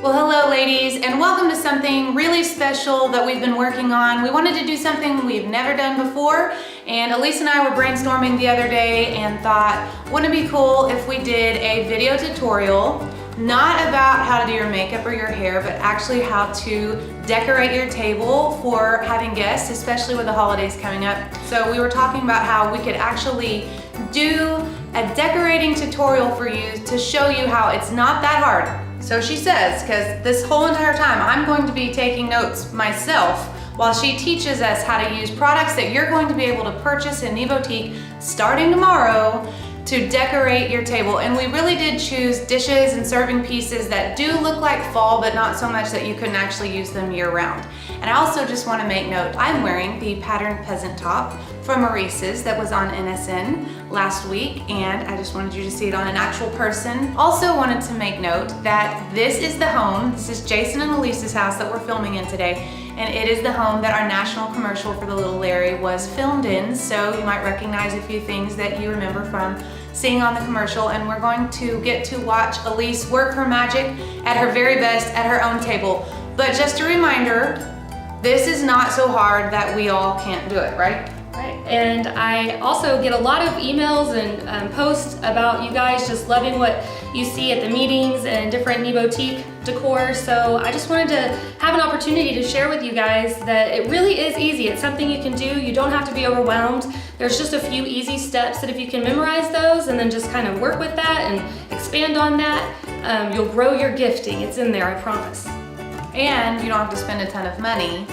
Well, hello ladies, and welcome to something really special that we've been working on. We wanted to do something we've never done before, and Elise and I were brainstorming the other day and thought, wouldn't it be cool if we did a video tutorial, not about how to do your makeup or your hair, but actually how to decorate your table for having guests, especially with the holidays coming up. So we were talking about how we could actually do a decorating tutorial for you to show you how it's not that hard. So she says, because this whole entire time I'm going to be taking notes myself while she teaches us how to use products that you're going to be able to purchase in Nivotique starting tomorrow to decorate your table. And we really did choose dishes and serving pieces that do look like fall, but not so much that you couldn't actually use them year round. And I also just want to make note, I'm wearing the patterned peasant top from Maurice's that was on NSN last week, and I just wanted you to see it on an actual person. Also wanted to make note that this is the home, this is Jason and Elise's house that we're filming in today, and it is the home that our national commercial for the Little Larry was filmed in, so you might recognize a few things that you remember from seeing on the commercial. And we're going to get to watch Elise work her magic at her very best at her own table. But just a reminder, this is not so hard that we all can't do it, right? Right, and I also get a lot of emails and posts about you guys just loving what you see at the meetings and different Nivotique decor. So I just wanted to have an opportunity to share with you guys that it really is easy. It's something you can do. You don't have to be overwhelmed. There's just a few easy steps that if you can memorize those and then just kind of work with that and expand on that, you'll grow your gifting. It's in there, I promise. And you don't have to spend a ton of money.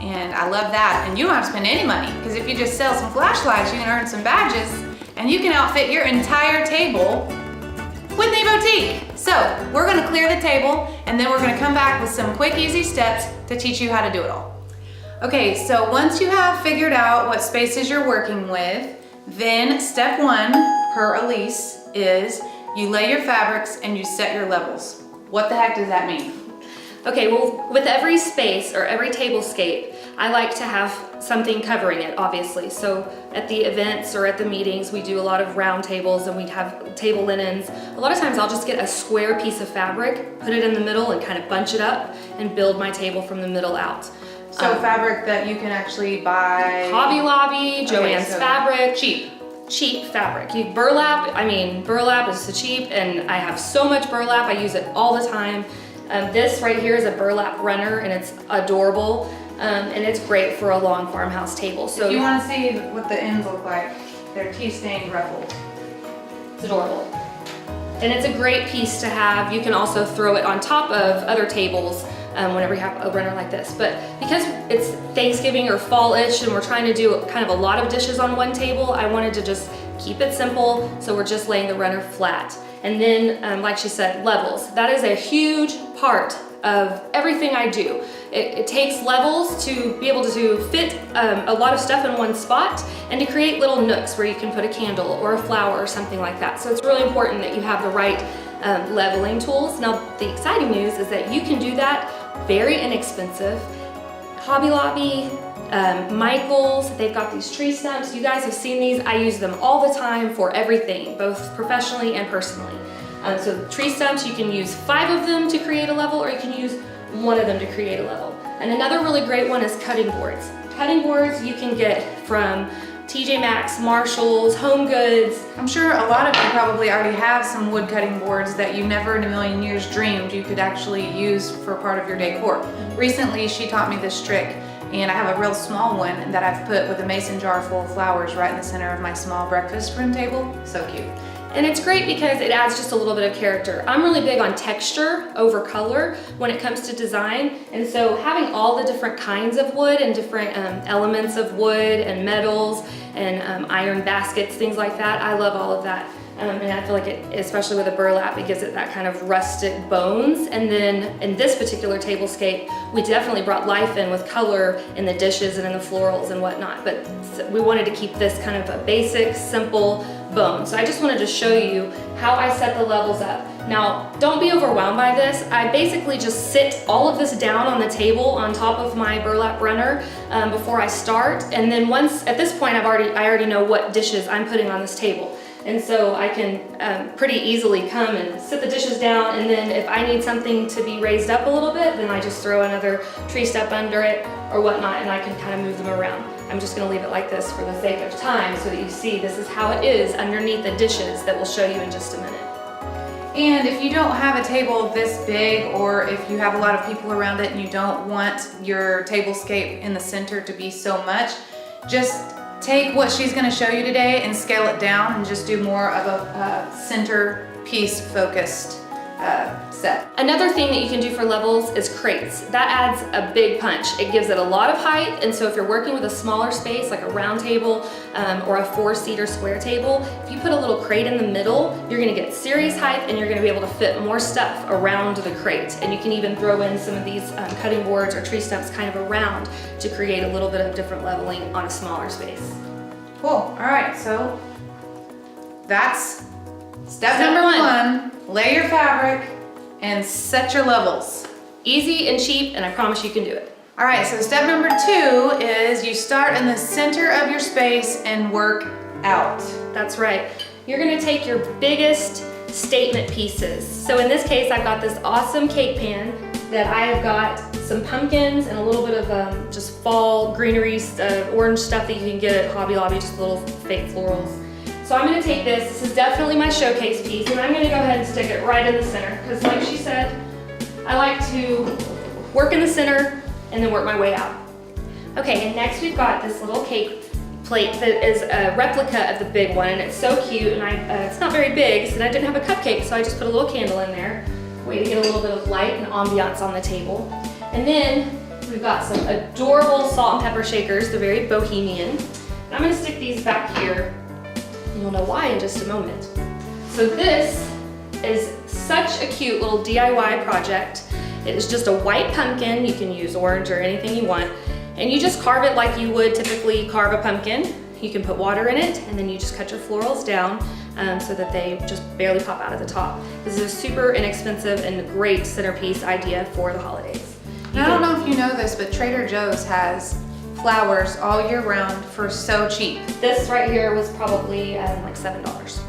And I love that. And you don't have to spend any money, because if you just sell some flashlights, you can earn some badges and you can outfit your entire table with Nivotique. So we're gonna clear the table and then we're gonna come back with some quick, easy steps to teach you how to do it all. Okay, so once you have figured out what spaces you're working with, then step one, per Elise, is you lay your fabrics and you set your levels. What the heck does that mean? Okay, well, with every space or every tablescape, I like to have something covering it, obviously. So at the events or at the meetings, we do a lot of round tables and we'd have table linens. A lot of times I'll just get a square piece of fabric, put it in the middle and kind of bunch it up and build my table from the middle out. So fabric that you can actually buy? Hobby Lobby, Joann's Fabric. Cheap fabric. Burlap is so cheap, and I have so much burlap, I use it all the time. This right here is a burlap runner and it's adorable, and it's great for a long farmhouse table. So if you want to see what the ends look like, they're tea-stained ruffled. It's adorable. And it's a great piece to have. You can also throw it on top of other tables whenever you have a runner like this. But because it's Thanksgiving or fall-ish and we're trying to do kind of a lot of dishes on one table, I wanted to just keep it simple, so we're just laying the runner flat. And then, like she said, levels. That is a huge part of everything I do. It takes levels to be able to fit a lot of stuff in one spot and to create little nooks where you can put a candle or a flower or something like that. So it's really important that you have the right leveling tools. Now, the exciting news is that you can do that very inexpensive. Hobby Lobby, Michaels, they've got these tree stumps. You guys have seen these. I use them all the time for everything, both professionally and personally. So tree stumps, you can use 5 of them to create a level, or you can use 1 of them to create a level. And another really great one is cutting boards. Cutting boards you can get from TJ Maxx, Marshalls, Home Goods. I'm sure a lot of you probably already have some wood cutting boards that you never in a million years dreamed you could actually use for part of your decor. Recently, she taught me this trick, and I have a real small one that I've put with a mason jar full of flowers right in the center of my small breakfast room table. So cute. And it's great because it adds just a little bit of character. I'm really big on texture over color when it comes to design. And so having all the different kinds of wood and different elements of wood and metals and iron baskets, things like that, I love all of that. And I feel like it, especially with a burlap, it gives it that kind of rustic bones. And then in this particular tablescape, we definitely brought life in with color in the dishes and in the florals and whatnot. But we wanted to keep this kind of a basic, simple bone. So I just wanted to show you how I set the levels up. Now, don't be overwhelmed by this. I basically just sit all of this down on the table on top of my burlap runner before I start. And then once, at this point, I already know what dishes I'm putting on this table. And so I can pretty easily come and sit the dishes down, and then if I need something to be raised up a little bit, then I just throw another tree step under it or whatnot, and I can kind of move them around. I'm just gonna leave it like this for the sake of time so that you see this is how it is underneath the dishes that we'll show you in just a minute. And if you don't have a table this big, or if you have a lot of people around it and you don't want your tablescape in the center to be so much, just take what she's gonna show you today and scale it down and just do more of a center piece focused set. Another thing that you can do for levels is crates. That adds a big punch. It gives it a lot of height, and so if you're working with a smaller space like a round table or a 4-seater square table, if you put a little crate in the middle, you're gonna get serious height and you're gonna be able to fit more stuff around the crate. And you can even throw in some of these cutting boards or tree stumps kind of around to create a little bit of different leveling on a smaller space. Cool, all right, so that's step number one. Lay your fabric and set your levels. Easy and cheap, and I promise you can do it. All right, so step number 2 is you start in the center of your space and work out. That's right. You're gonna take your biggest statement pieces. So in this case, I've got this awesome cake pan that I have got some pumpkins and a little bit of just fall greenery, orange stuff that you can get at Hobby Lobby, just little fake florals. So I'm gonna take this is definitely my showcase piece, and I'm gonna go ahead and stick it right in the center, because like she said, I like to work in the center and then work my way out. Okay, and next we've got this little cake plate that is a replica of the big one, and it's so cute, and it's not very big, and I didn't have a cupcake, so I just put a little candle in there, way to get a little bit of light and ambiance on the table. And then we've got some adorable salt and pepper shakers, they're very bohemian. And I'm gonna stick these back here, and you'll know why in just a moment. So this is such a cute little DIY project. It is just a white pumpkin. You can use orange or anything you want. And you just carve it like you would typically carve a pumpkin. You can put water in it, and then you just cut your florals down so that they just barely pop out of the top. This is a super inexpensive and great centerpiece idea for the holidays. I don't know if you know this, but Trader Joe's has flowers all year round for so cheap. This right here was probably like $7.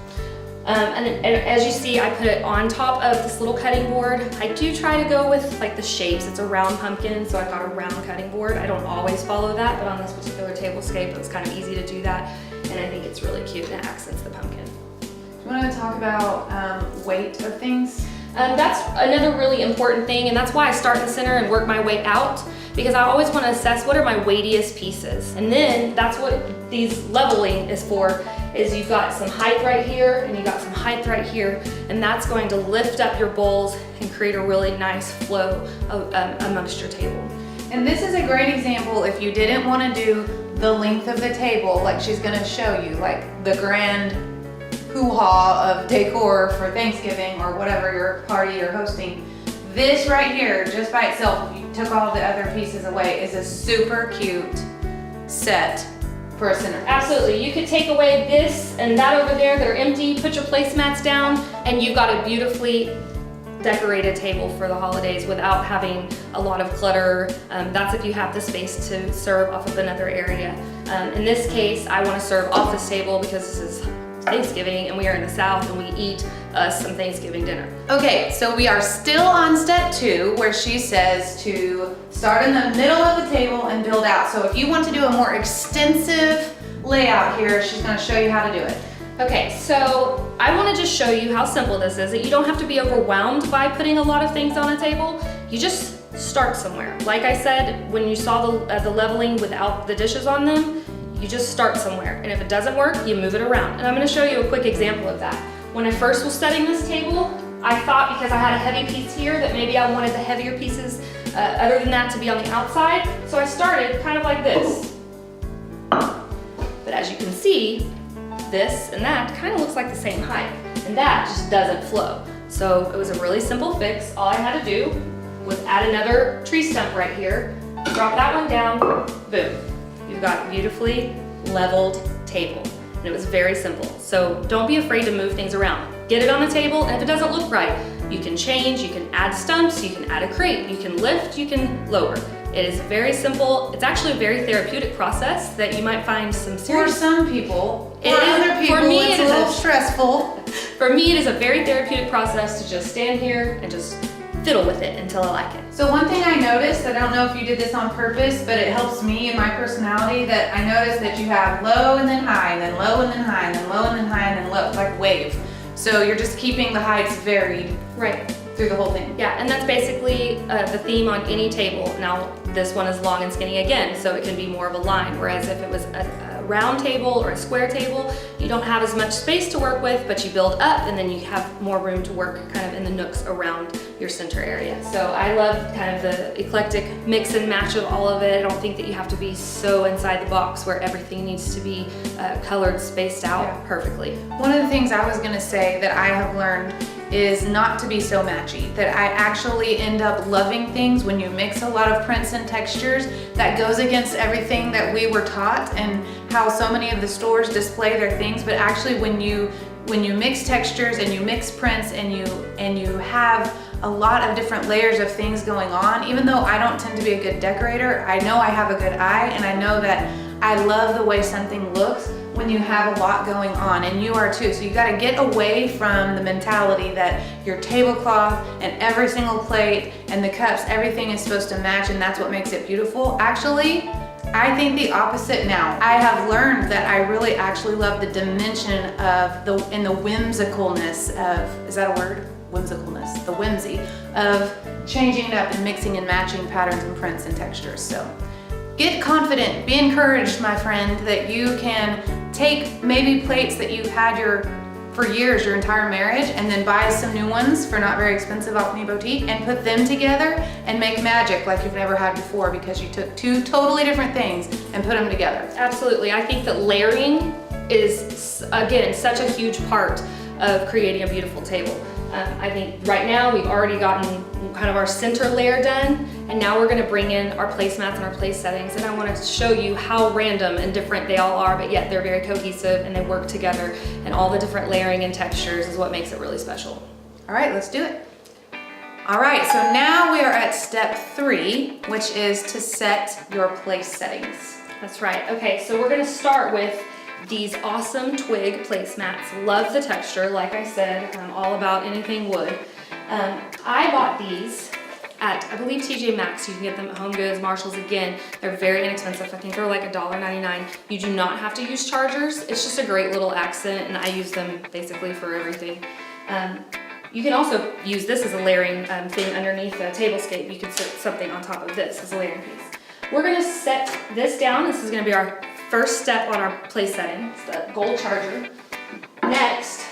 And as you see, I put it on top of this little cutting board. I do try to go with like the shapes. It's a round pumpkin, so I got a round cutting board. I don't always follow that, but on this particular tablescape, it was kind of easy to do that. And I think it's really cute and it accents the pumpkin. Do you want to talk about weight of things? That's another really important thing, and that's why I start in the center and work my way out, because I always want to assess what are my weightiest pieces. And then that's what these leveling is for, is you've got some height right here and you've got some height right here, and that's going to lift up your bowls and create a really nice flow amongst your table. And this is a great example if you didn't want to do the length of the table like she's going to show you, like the grand hoo-ha of decor for Thanksgiving or whatever your party you're hosting. This right here, just by itself, if you took all the other pieces away, is a super cute set for a centerpiece. Absolutely, you could take away this and that over there that are empty, put your placemats down, and you've got a beautifully decorated table for the holidays without having a lot of clutter. That's if you have the space to serve off of another area. In this case, I want to serve off this table because this is Thanksgiving and we are in the South and we eat some Thanksgiving dinner. Okay, so we are still on step 2 where she says to start in the middle of the table and build out. So if you want to do a more extensive layout here, she's going to show you how to do it. Okay, so I want to just show you how simple this is, that you don't have to be overwhelmed by putting a lot of things on a table. You just start somewhere. Like I said, when you saw the leveling without the dishes on them, you just start somewhere. And if it doesn't work, you move it around. And I'm going to show you a quick example of that. When I first was setting this table, I thought because I had a heavy piece here that maybe I wanted the heavier pieces other than that to be on the outside. So I started kind of like this. But as you can see, this and that kind of looks like the same height, and that just doesn't flow. So it was a really simple fix. All I had to do was add another tree stump right here, drop that one down, boom. You've got a beautifully leveled table, and it was very simple. So don't be afraid to move things around. Get it on the table, and if it doesn't look right, you can change, you can add stumps, you can add a crate, you can lift, you can lower. It is very simple. It's actually a very therapeutic process that you might find some For serious. some people, It for is- other people, for me, it's it a is little a- stressful. For me, it is a very therapeutic process to just stand here and just fiddle with it until I like it. So one thing I noticed, I don't know if you did this on purpose, but it helps me and my personality, that I noticed that you have low and then high, and then low and then high, and then low and then high, and then low, like wave. So you're just keeping the heights varied Right. through the whole thing. Yeah, and that's basically the theme on any table. Now, this one is long and skinny again, so it can be more of a line, whereas if it was a round table or a square table, you don't have as much space to work with, but you build up and then you have more room to work kind of in the nooks around your center area. So I love kind of the eclectic mix and match of all of it. I don't think that you have to be so inside the box where everything needs to be colored, spaced out Yeah. perfectly. One of the things I was gonna say that I have learned is not to be so matchy, that I actually end up loving things when you mix a lot of prints and textures. That goes against everything that we were taught and how so many of the stores display their things, but actually when you mix textures and you mix prints and you have a lot of different layers of things going on, even though I don't tend to be a good decorator, I know I have a good eye, and I know that I love the way something looks when you have a lot going on, and you are too. So you gotta get away from the mentality that your tablecloth and every single plate and the cups, everything is supposed to match and that's what makes it beautiful. Actually, I think the opposite now. I have learned that I really actually love the dimension of the whimsicalness of, is that a word? Whimsicalness, the whimsy of changing it up and mixing and matching patterns and prints and textures. So get confident, be encouraged, my friend, that you can take maybe plates that you've had for years, your entire marriage, and then buy some new ones for not very expensive off Me Boutique and put them together and make magic like you've never had before, because you took two totally different things and put them together. Absolutely. I think that layering is, again, such a huge part of creating a beautiful table. I think right now we've already gotten kind of our center layer done, and now we're gonna bring in our placemats and our place settings, and I wanted to show you how random and different they all are, but yet they're very cohesive and they work together, and all the different layering and textures is what makes it really special. All right, let's do it. All right, so now we are at step 3, which is to set your place settings. That's right. Okay, so we're gonna start with these awesome twig placemats. Love the texture, like I said, I'm all about anything wood. I bought these at, I believe, TJ Maxx. You can get them at Home Goods, Marshalls. Again, they're very inexpensive. I think they're like $1.99. You do not have to use chargers. It's just a great little accent, and I use them basically for everything. You can also use this as a layering thing underneath a tablescape. You could set something on top of this as a layering piece. We're gonna set this down. This is gonna be our first step on our place setting. It's the gold charger. Next,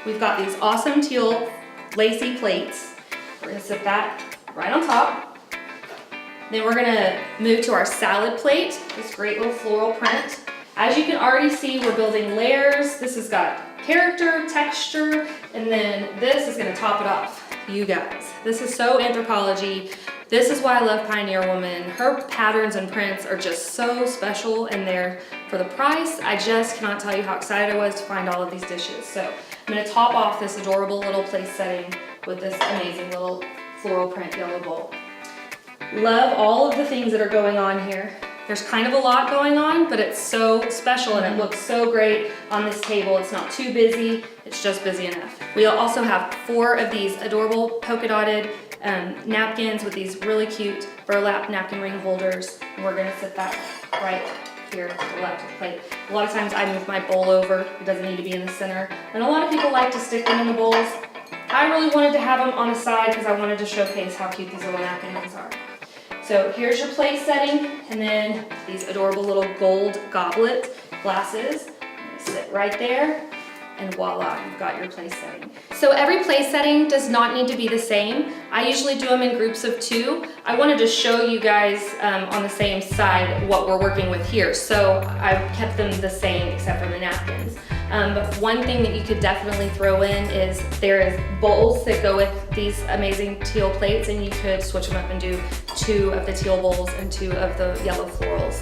we've got these awesome teal lacy plates. We're gonna set that right on top. Then we're gonna move to our salad plate, this great little floral print. As you can already see, we're building layers. This has got character, texture, and then this is gonna top it off, you guys. This is so Anthropologie. This is why I love Pioneer Woman. Her patterns and prints are just so special, and they're, for the price, I just cannot tell you how excited I was to find all of these dishes. So I'm gonna top off this adorable little place setting with this amazing little floral print yellow bowl. Love all of the things that are going on here. There's kind of a lot going on, but it's so special and it looks so great on this table. It's not too busy, it's just busy enough. We also have 4 of these adorable polka dotted napkins with these really cute burlap napkin ring holders. And we're gonna set that right here to the left of the plate. A lot of times I move my bowl over. It doesn't need to be in the center. And a lot of people like to stick them in the bowls. I really wanted to have them on the side because I wanted to showcase how cute these little napkin rings are. So here's your plate setting, and then these adorable little gold goblet glasses. Sit right there, and voila, you've got your place setting. So every place setting does not need to be the same. I usually do them in groups of 2. I wanted to show you guys on the same side what we're working with here. So I've kept them the same except for the napkins. But one thing that you could definitely throw in is there is bowls that go with these amazing teal plates, and you could switch them up and do 2 of the teal bowls and 2 of the yellow florals.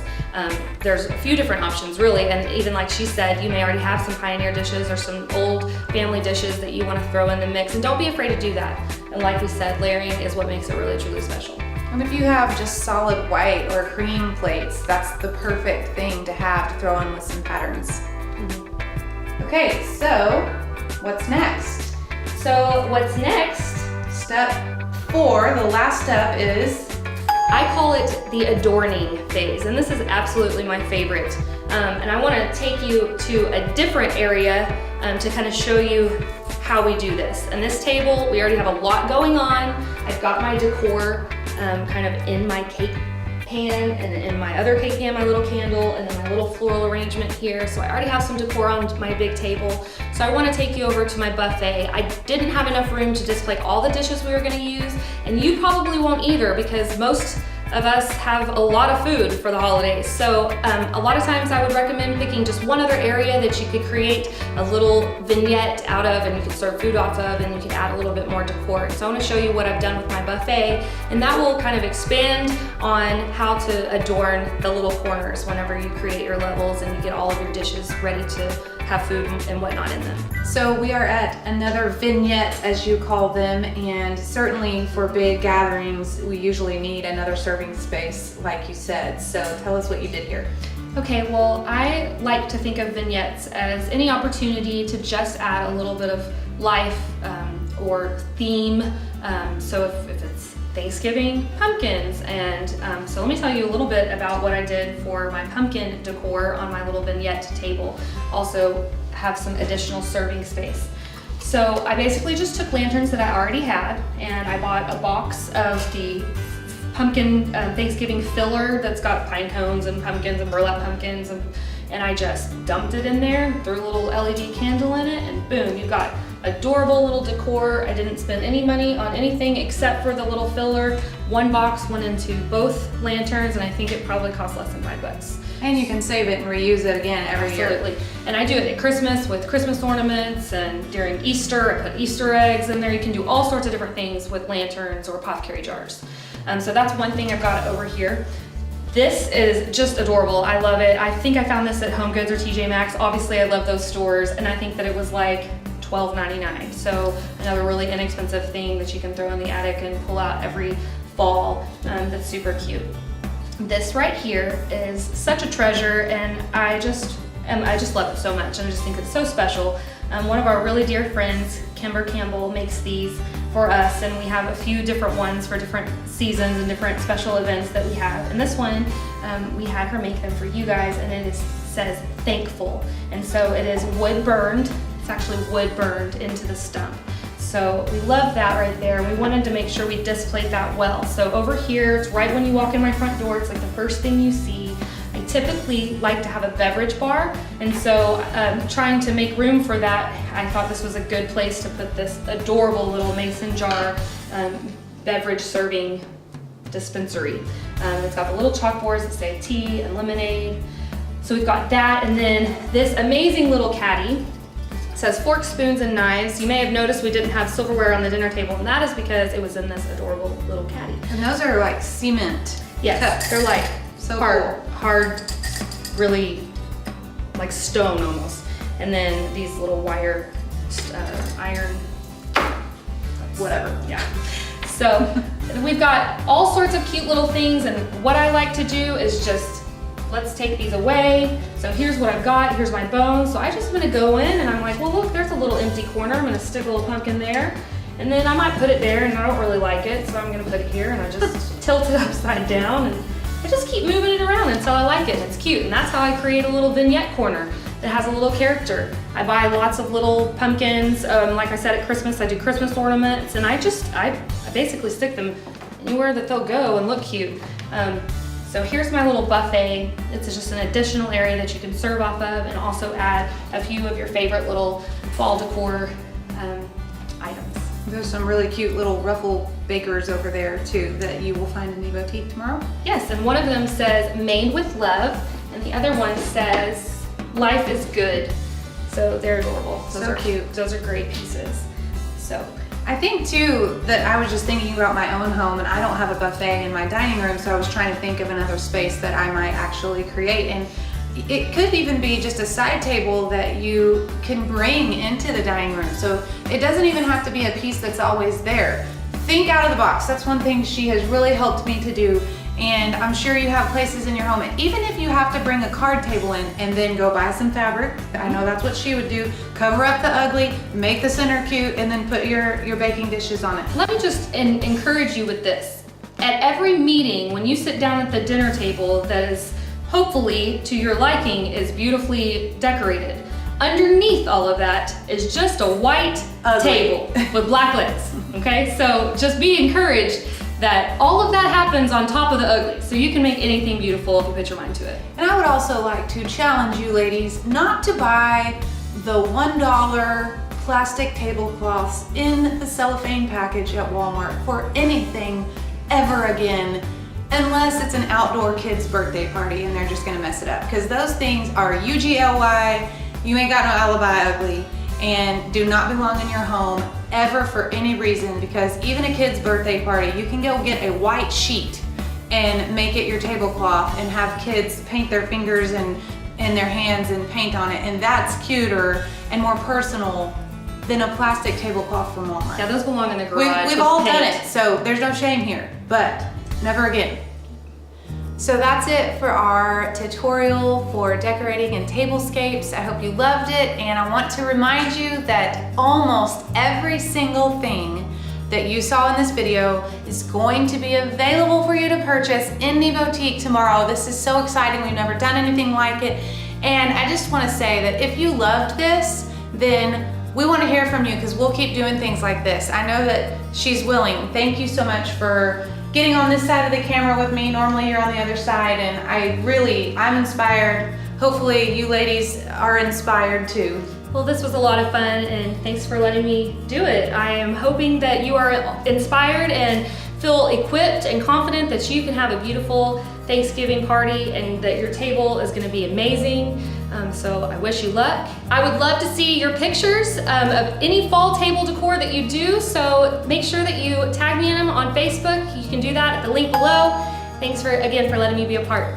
There's a few different options really, and even like she said, you may already have some Pioneer dishes or some old family dishes that you want to throw in the mix, and don't be afraid to do that. And like we said, layering is what makes it really truly special. And if you have just solid white or cream plates, that's the perfect thing to have to throw on with some patterns. Okay, so what's next? So what's next? Step 4, the last step is, I call it the adorning phase, and this is absolutely my favorite. And I want to take you to a different area to kind of show you how we do this. And this table, we already have a lot going on. I've got my decor kind of in my cake pan, and in my other cake pan, my little candle, and then my little floral arrangement here. So I already have some decor on my big table. So I want to take you over to my buffet. I didn't have enough room to display all the dishes we were going to use, and you probably won't either, because most of us have a lot of food for the holidays. So a lot of times I would recommend picking just one other area that you could create a little vignette out of, and you could serve food off of, and you could add a little bit more decor. So I want to show you what I've done with my buffet, and that will kind of expand on how to adorn the little corners whenever you create your levels and you get all of your dishes ready to have food and whatnot in them. so we are at another vignette, as you call them, and certainly for big gatherings, we usually need another serving space, like you said. So tell us what you did here. Okay, well, I like to think of vignettes as any opportunity to just add a little bit of life or theme. So if it's Thanksgiving, pumpkins, and so let me tell you a little bit about what I did for my pumpkin decor on my little vignette table. Also have some additional serving space. So I basically just took lanterns that I already had, and I bought a box of the pumpkin Thanksgiving filler that's got pine cones and pumpkins and burlap pumpkins, and I just dumped it in there, threw a little LED candle in it, and boom, you've got adorable little decor. I didn't spend any money on anything except for the little filler. One box went into both lanterns, and I think it probably cost less than $5. And you can save it and reuse it again every year. Absolutely. And I do it at Christmas with Christmas ornaments, and during Easter I put Easter eggs in there. You can do all sorts of different things with lanterns or apothecary jars. So that's one thing I've got over here. This is just adorable. I love it. I think I found this at Home Goods or TJ Maxx. Obviously I love those stores, and I think that it was like $12.99. So another really inexpensive thing that you can throw in the attic and pull out every fall. That's super cute. This right here is such a treasure, and I just love it so much, and I just think it's so special. One of our really dear friends, Kimber Campbell, makes these for us, and we have a few different ones for different seasons and different special events that we have. And this one, we had her make them for you guys, and it says thankful. And so it is wood burned. It's actually wood burned into the stump. So we love that right there. We wanted to make sure we displayed that well. So over here, it's right when you walk in my front door, it's like the first thing you see. I typically like to have a beverage bar, and so trying to make room for that, I thought this was a good place to put this adorable little mason jar beverage serving dispensary. It's got the little chalkboards that say tea and lemonade. So we've got that, and then this amazing little caddy. It says forks, spoons, and knives. You may have noticed we didn't have silverware on the dinner table, and that is because it was in this adorable little caddy. And those are like cement. Yes, cups. they're like So hard, really like stone almost. And then these little wire, iron, whatever, yeah. So we've got all sorts of cute little things, and what I like to do is just, let's take these away. So here's what I've got, here's my bones. So I just gonna go in, and I'm like, well look, there's a little empty corner. I'm gonna stick a little pumpkin there. And then I might put it there, and I don't really like it, so I'm gonna put it here, and I just tilt it upside down, and I just keep moving it around until I like it, and it's cute. And that's how I create a little vignette corner that has a little character. I buy lots of little pumpkins. Like I said, at Christmas, I do Christmas ornaments, and I basically stick them anywhere that they'll go and look cute. So here's my little buffet. It's just an additional area that you can serve off of, and also add a few of your favorite little fall decor items. There's some really cute little ruffle bakers over there too that you will find in the boutique tomorrow. Yes, and one of them says made with love, and the other one says life is good. So they're adorable. Those So are cute. Those are great pieces. So I think too that I was just thinking about my own home, and I don't have a buffet in my dining room, so I was trying to think of another space that I might actually create. And it could even be just a side table that you can bring into the dining room. So it doesn't even have to be a piece that's always there. think out of the box. That's one thing she has really helped me to do. And I'm sure you have places in your home, even if you have to bring a card table in and then go buy some fabric. I know that's what she would do. Cover up the ugly, make the center cute, and then put your baking dishes on it. Let me just encourage you with this. At every meeting, when you sit down at the dinner table that is hopefully to your liking, is beautifully decorated, underneath all of that is just a white table with black legs, okay? So just be encouraged that all of that happens on top of the ugly, so you can make anything beautiful if you put your mind to it. And I would also like to challenge you ladies not to buy the $1 plastic tablecloths in the cellophane package at Walmart for anything ever again, unless it's an outdoor kid's birthday party and they're just gonna mess it up. Because those things are UGLY, you ain't got no alibi ugly, and do not belong in your home ever for any reason, because even a kid's birthday party, you can go get a white sheet and make it your tablecloth and have kids paint their fingers and their hands and paint on it, and that's cuter and more personal than a plastic tablecloth from Walmart. Yeah, those belong in the garage. We've all done it, so there's no shame here, but never again. So that's it for our tutorial for decorating and tablescapes. I hope you loved it, and I want to remind you that almost every single thing that you saw in this video is going to be available for you to purchase in the boutique tomorrow. This is so exciting. We've never done anything like it. And I just want to say that if you loved this, then we want to hear from you, because we'll keep doing things like this. I know that she's willing. Thank you so much for getting on this side of the camera with me. Normally you're on the other side, and I'm inspired. Hopefully you ladies are inspired too. Well, this was a lot of fun, and thanks for letting me do it. I am hoping that you are inspired and feel equipped and confident that you can have a beautiful Thanksgiving party and that your table is gonna be amazing. So I wish you luck. I would love to see your pictures of any fall table decor that you do, so make sure that you tag me in them on Facebook. You can do that at the link below. Thanks again for letting me be a part.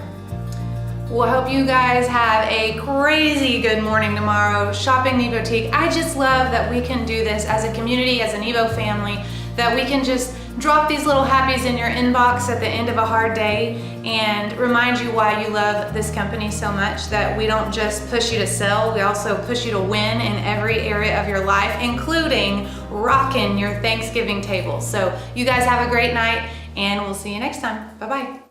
Well, I hope you guys have a crazy good morning tomorrow shopping the boutique. I just love that we can do this as a community, as an Evo family, that we can just drop these little happies in your inbox at the end of a hard day and remind you why you love this company so much, that we don't just push you to sell, we also push you to win in every area of your life, including rocking your Thanksgiving table. So you guys have a great night, and we'll see you next time. Bye-bye.